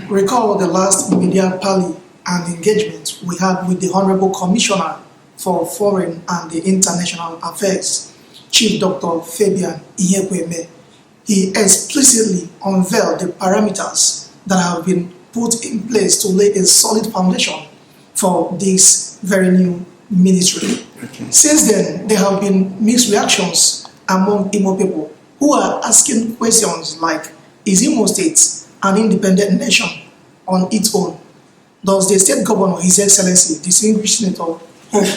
recall the last media parley and engagement we had with the Honorable Commissioner for Foreign and the International Affairs, Chief Dr. FABIAN. He explicitly unveiled the parameters that have been put in place to lay a solid foundation for this very new ministry. Okay. Since then, there have been mixed reactions among Imo people who are asking questions like, is Imo State an independent nation on its own? Does the state governor, His Excellency, distinguished Senator Hope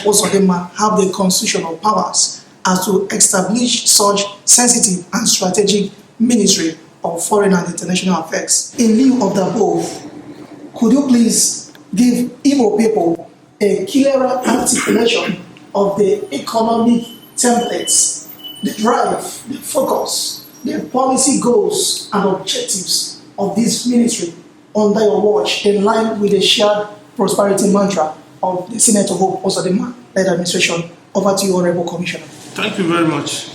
Uzodinma, have the constitutional powers as to establish such sensitive and strategic Ministry of Foreign and International Affairs? In lieu of the above, could you please give Igbo people a clearer articulation of the economic templates, the drive, the focus, the policy goals and objectives of this ministry under your watch, in line with the shared prosperity mantra of the Senator Hope Uzodinma-led administration? Over to you, Honorable Commissioner. Thank you very much,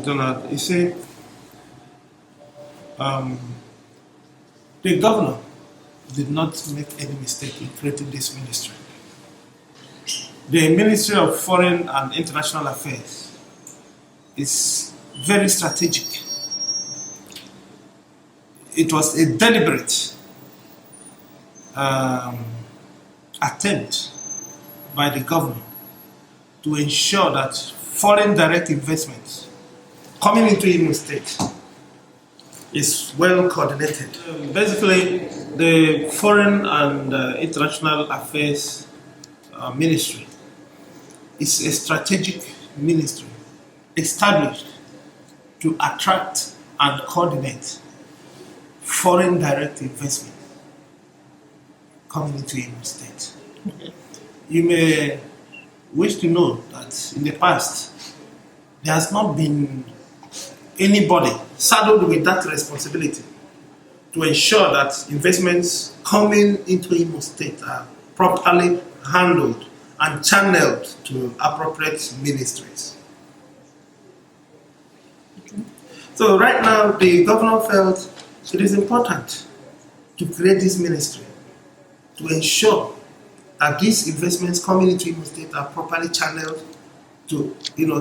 Donald. You see, the governor did not make any mistake in creating this ministry. The Ministry of Foreign and International Affairs is very strategic. It was a deliberate attempt by the government to ensure that foreign direct investments coming into Imo State is well coordinated. Basically, the Foreign and International Affairs Ministry is a strategic ministry established to attract and coordinate foreign direct investment coming into Imo State. You may wish to know that in the past, there has not been anybody saddled with that responsibility to ensure that investments coming into Imo State are properly handled and channeled to appropriate ministries. Okay. So right now, the governor felt it is important to create this ministry to ensure that these investments coming into Imo State are properly channeled to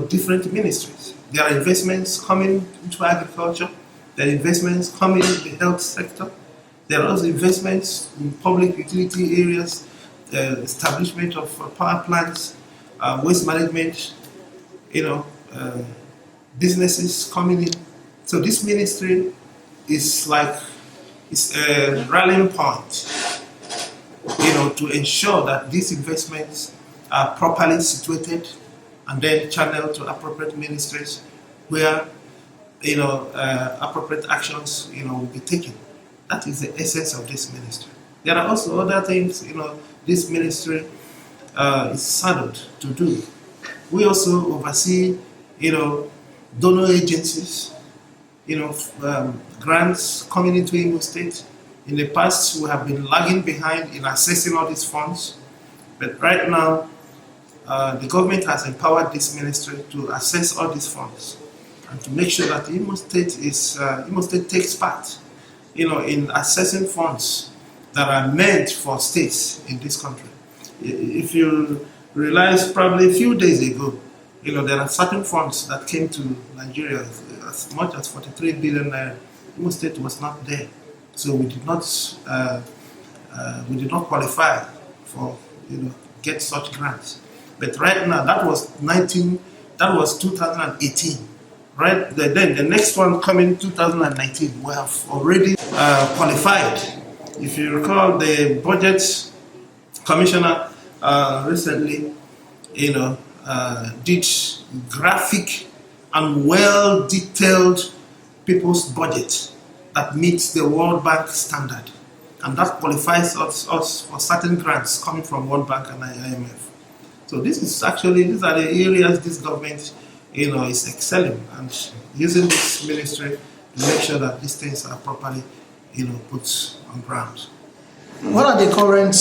different ministries. There are investments coming into agriculture, there are investments coming in the health sector, there are also investments in public utility areas, establishment of power plants, waste management, businesses coming in. So this ministry is like a rallying point, to ensure that these investments are properly situated and then channeled to appropriate ministries where appropriate actions will be taken. That is the essence of this ministry. There are also other things this ministry is saddled to do. We also oversee donor agencies, grants coming into Imo State. In the past, we have been lagging behind in accessing all these funds, but right now, the government has empowered this ministry to access all these funds and to make sure that Imo State takes part, in accessing funds that are meant for states in this country. If you realize, probably a few days ago, there are certain funds that came to Nigeria as much as 43 billion naira. Imo State was not there, so we did not qualify for get such grants. But right now, that was 2018. Right then, the next one coming 2019, we have already qualified. If you recall, the budget commissioner recently, did graphic and well-detailed people's budget that meets the World Bank standard, and that qualifies us for certain grants coming from World Bank and IKWEME. So these are the areas this government, is excelling and using this ministry to make sure that these things are properly, put on ground. What are the current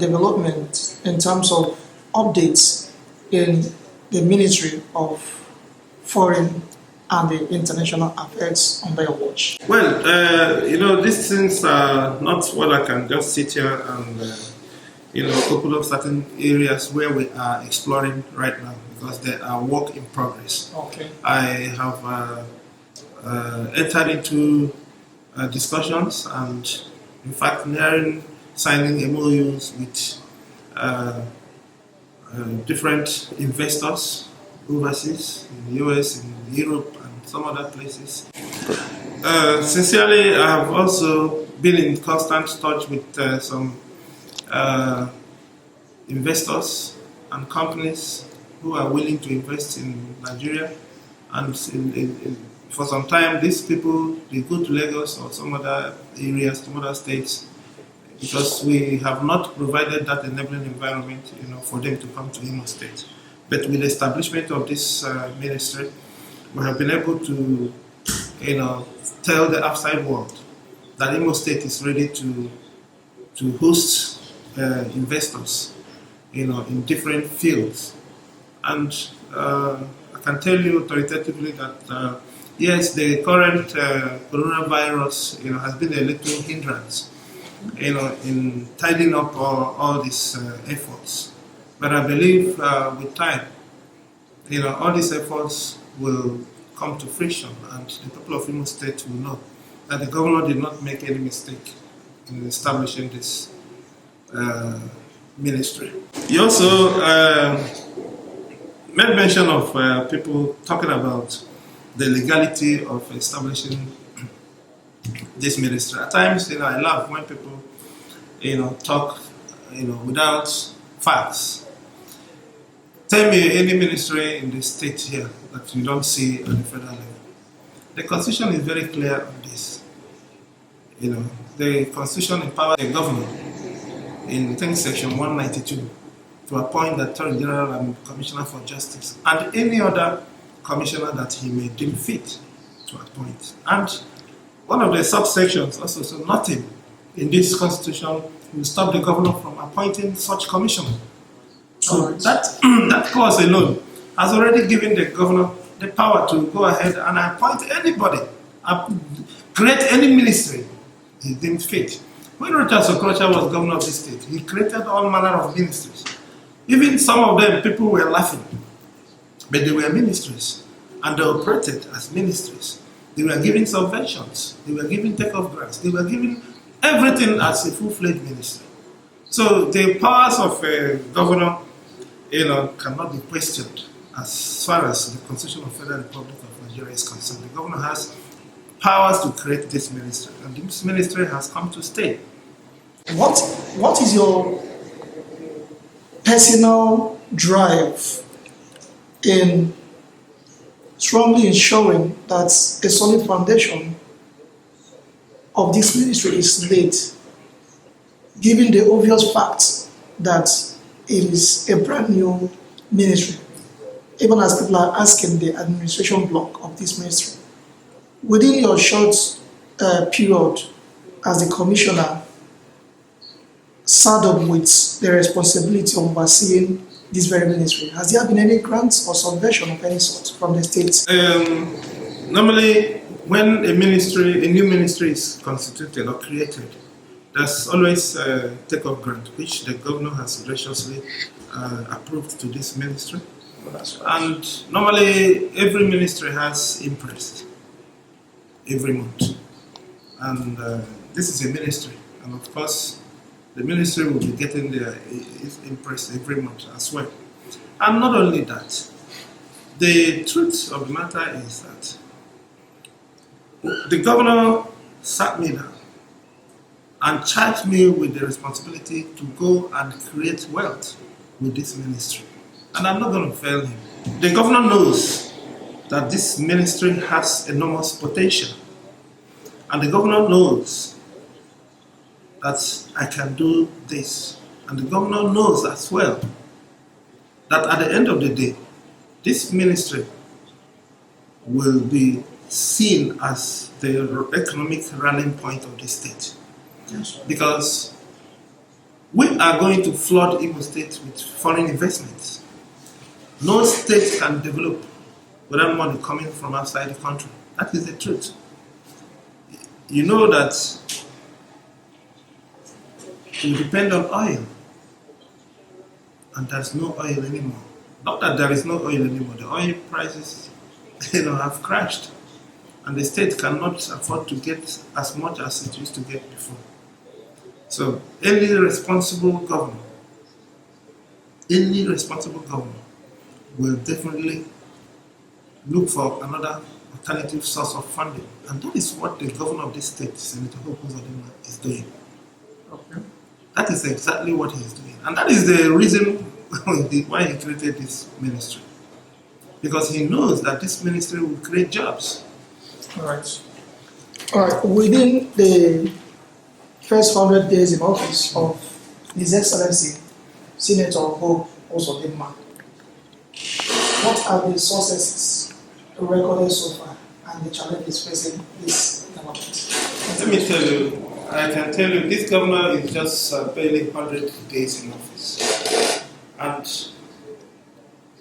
developments in terms of updates in the Ministry of Foreign and the international affairs under your watch? Well, these things are not what I can just sit here and, open up certain areas where we are exploring right now because they are work in progress. Okay. I have entered into discussions and, in fact, nearing signing MOUs with different investors overseas, in the US, in Europe, and some other places. Sincerely, I have also been in constant touch with some investors and companies who are willing to invest in Nigeria. And for some time, these people, they go to Lagos or some other areas, some other states, because we have not provided that enabling environment, for them to come to Imo State. But with the establishment of this ministry, we have been able to, tell the outside world that Imo State is ready to host investors, in different fields. And I can tell you authoritatively that yes, the current coronavirus, has been a little hindrance, in tidying up all these efforts. But I believe with time, all these efforts will come to fruition, and the people of Imo State will know that the governor did not make any mistake in establishing this ministry. He also made mention of people talking about the legality of establishing this ministry. At times, I laugh when people, talk, without facts. Tell me any ministry in the state here that you don't see on the federal level. The Constitution is very clear on this. The Constitution empowers the governor in, I think, Section 192 to appoint the Attorney General and Commissioner for Justice and any other commissioner that he may deem fit to appoint. And one of the subsections also says nothing in this Constitution will stop the governor from appointing such commissioner. So that clause alone has already given the governor the power to go ahead and appoint anybody, create any ministry he deemed fit. When Richard Okorocha was governor of the state, he created all manner of ministries. Even some of them, people were laughing, but they were ministries, and they operated as ministries. They were giving subventions, they were giving take-off grants, they were giving everything as a full-fledged ministry. So the powers of a governor, cannot be questioned as far as the Constitution of the Federal Republic of Nigeria is concerned. The governor has powers to create this ministry, and this ministry has come to stay. What is your personal drive in strongly ensuring that a solid foundation of this ministry is laid, given the obvious fact that it is a brand new ministry, even as people are asking the administration block of this ministry? Within your short period as the commissioner, saddled with the responsibility of overseeing this very ministry, has there been any grants or subvention of any sort from the state? Normally, when a new ministry is constituted or created, there's always a take-off grant, which the governor has graciously approved to this ministry. And normally, every ministry has interest every month. And this is a ministry. And of course, the ministry will be getting their interest every month as well. And not only that, the truth of the matter is that the governor sat me down and charged me with the responsibility to go and create wealth with this ministry. And I'm not going to fail him. The governor knows that this ministry has enormous potential. And the governor knows that I can do this. And the governor knows as well that at the end of the day, this ministry will be seen as the economic rallying point of the state. Yes. Because we are going to flood Imo State with foreign investments. No state can develop without money coming from outside the country. That is the truth. You know that we depend on oil, and there's no oil anymore. Not that there is no oil anymore. The oil prices, have crashed, and the state cannot afford to get as much as it used to get before. So, any responsible governor will definitely look for another alternative source of funding, and that is what the governor of this state, Senator Hope Uzodinma, is doing. Okay. That is exactly what he is doing, and that is the reason why he created this ministry, because he knows that this ministry will create jobs. All right. Within the first 100 days in office of His Excellency Senator Hope Uzodinma, what are the successes recorded so far and the challenges facing this government? Let me tell you, I can tell you, this governor is just barely 100 days in office. And,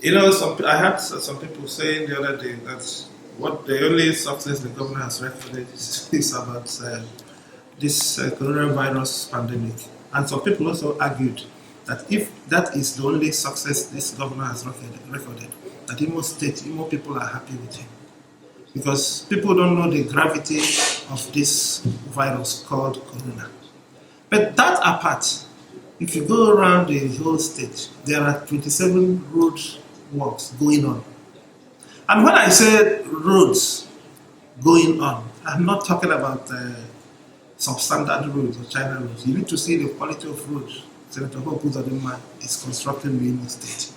I had some people saying the other day that what the only success the governor has recorded is about this coronavirus pandemic. And some people also argued that if that is the only success this governor has recorded, that Imo State, Imo people are happy with him. Because people don't know the gravity of this virus called corona. But that apart, if you go around the whole state, there are 27 road works going on. And when I say roads going on, I'm not talking about substandard roads or China roads. You need to see the quality of roads Senator Hope Uzodinma is constructing in Imo State.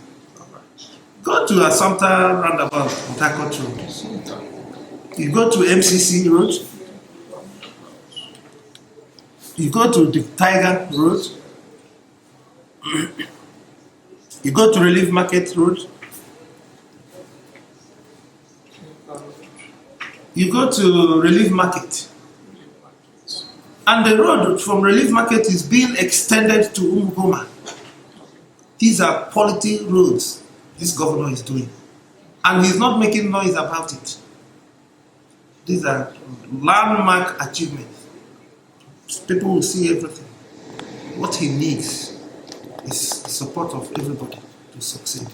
Go to Assumpta roundabout, Dakot Road. You go to MCC Road. You go to the Tiger Road. You go to Relief Market Road. You go to Relief Market. And the road from Relief Market is being extended to Umugoma. These are quality roads this governor is doing. And he's not making noise about it. These are landmark achievements. People will see everything. What he needs is the support of everybody to succeed.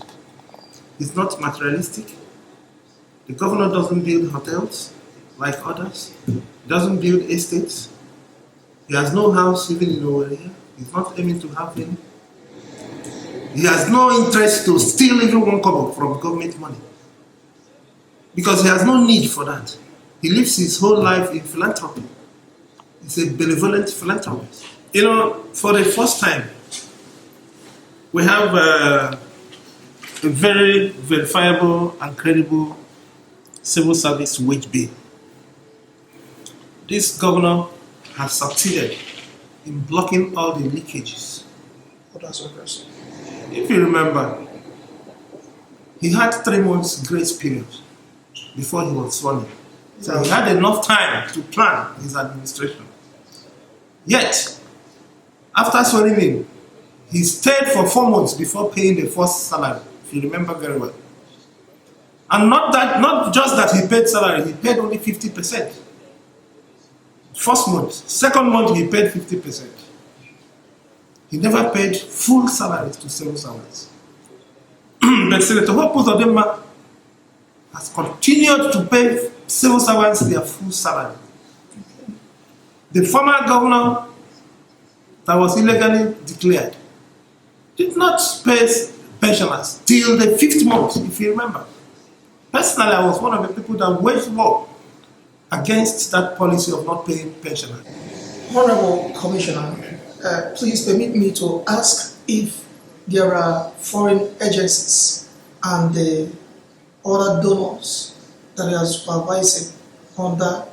It's not materialistic. The governor doesn't build hotels like others. He doesn't build estates. He has no house even in Owerri. He's not aiming to have any. He has no interest to steal even one kobo from government money. Because he has no need for that. He lives his whole life in philanthropy. He's a benevolent philanthropist. For the first time, we have a very verifiable and credible civil service wage bill. This governor has succeeded in blocking all the leakages. If you remember, he had 3 months grace period before he was sworn in. So he had enough time to plan his administration. Yet, after swearing in, he stayed for 4 months before paying the first salary, if you remember very well. And not just that he paid salary, he paid only 50%. First month. Second month, he paid 50%. He never paid full salaries to civil servants. But Senator Hope Uzodinma has continued to pay civil servants their full salary. The former governor that was illegally declared did not pay pensioners till the 5th month, if you remember. Personally, I was one of the people that waged war against that policy of not paying pensioners. Honorable Commissioner, please permit me to ask if there are foreign agencies and other donors that are supervising under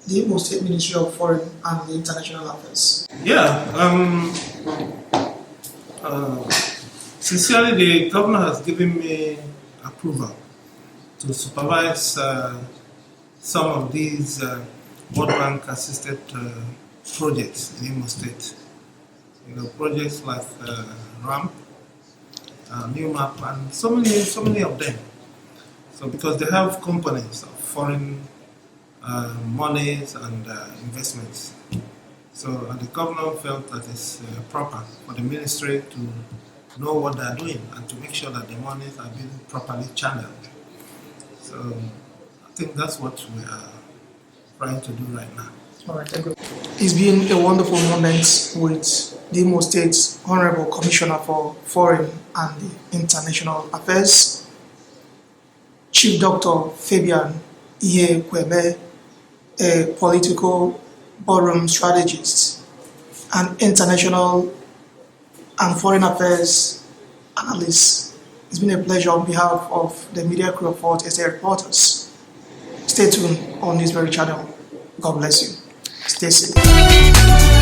the Imo State Ministry of Foreign and International Affairs. Yeah, sincerely, the governor has given me approval to supervise some of these World Bank assisted projects in Imo State. Projects like RAMP, New Map, and so many of them. So because they have components of foreign monies and investments. So the governor felt that it's proper for the ministry to know what they're doing and to make sure that the monies are being properly channeled. So I think that's what we are trying to do right now. All right, thank you. It's been a wonderful moment with the Imo State's Honorable Commissioner for Foreign and International Affairs, Chief Dr. FABIAN IKWEME, a political boardroom strategist and international and foreign affairs analyst. It's been a pleasure on behalf of the media crew of Fort SA Reporters. Stay tuned on this very channel. God bless you. Stay safe.